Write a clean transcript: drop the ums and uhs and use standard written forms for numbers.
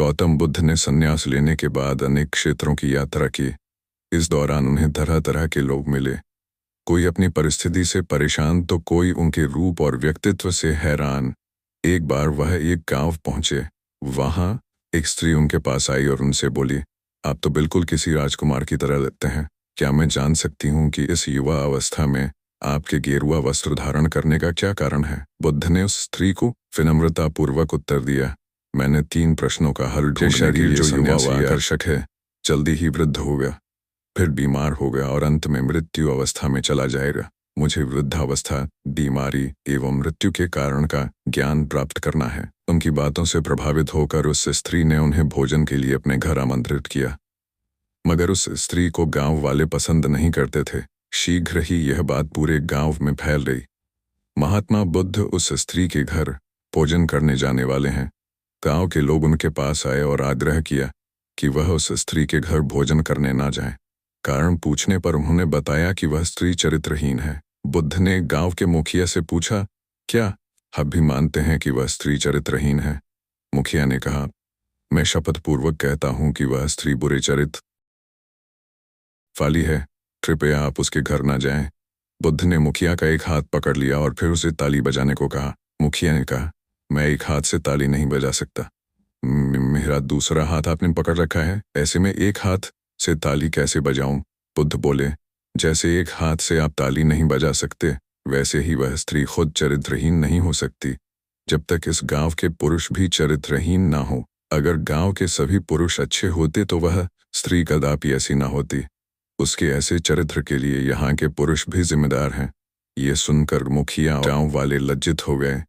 गौतम बुद्ध ने संन्यास लेने के बाद अनेक क्षेत्रों की यात्रा की। इस दौरान उन्हें तरह तरह के लोग मिले, कोई अपनी परिस्थिति से परेशान तो कोई उनके रूप और व्यक्तित्व से हैरान। एक बार वह एक गांव पहुंचे। वहां एक स्त्री उनके पास आई और उनसे बोली, आप तो बिल्कुल किसी राजकुमार की तरह लगते हैं। क्या मैं जान सकती हूँ कि इस युवा अवस्था में आपके गेरुआ वस्त्र धारण करने का क्या कारण है? बुद्ध ने उस स्त्री को विनम्रतापूर्वक उत्तर दिया, मैंने 3 प्रश्नों का हल ढूंढने के लिए जो युवा व आकर्षक है, जल्दी ही वृद्ध होगा, फिर बीमार होगा और अंत में मृत्यु अवस्था में चला जाएगा। मुझे वृद्धावस्था, बीमारी एवं मृत्यु के कारण का ज्ञान प्राप्त करना है। उनकी बातों से प्रभावित होकर उस स्त्री ने उन्हें भोजन के लिए अपने घर आमंत्रित किया, मगर उस स्त्री को गांव वाले पसंद नहीं करते थे। शीघ्र ही यह बात पूरे गांव में फैल गई। महात्मा बुद्ध उस स्त्री के घर भोजन करने जाने वाले हैं। गांव के लोग उनके पास आए और आग्रह किया कि वह उस स्त्री के घर भोजन करने ना जाएं। कारण पूछने पर उन्होंने बताया कि वह स्त्री चरित्रहीन है। बुद्ध ने गांव के मुखिया से पूछा, क्या आप भी मानते हैं कि वह स्त्री चरित्रहीन है? मुखिया ने कहा, मैं शपथपूर्वक कहता हूं कि वह स्त्री बुरे चरित्र वाली है, कृपया आप उसके घर ना जाएं। बुद्ध ने मुखिया का एक हाथ पकड़ लिया और फिर उसे ताली बजाने को कहा। मुखिया ने कहा, मैं एक हाथ से ताली नहीं बजा सकता। मेरा दूसरा हाथ आपने पकड़ रखा है, ऐसे में एक हाथ से ताली कैसे बजाऊं? बुद्ध बोले, जैसे एक हाथ से आप ताली नहीं बजा सकते, वैसे ही वह स्त्री खुद चरित्रहीन नहीं हो सकती जब तक इस गांव के पुरुष भी चरित्रहीन ना हो। अगर गांव के सभी पुरुष अच्छे होते तो वह स्त्री कदापि ऐसी ना होती। उसके ऐसे चरित्र के लिए यहाँ के पुरुष भी जिम्मेदार हैं। ये सुनकर मुखिया और गांव वाले लज्जित हो गए।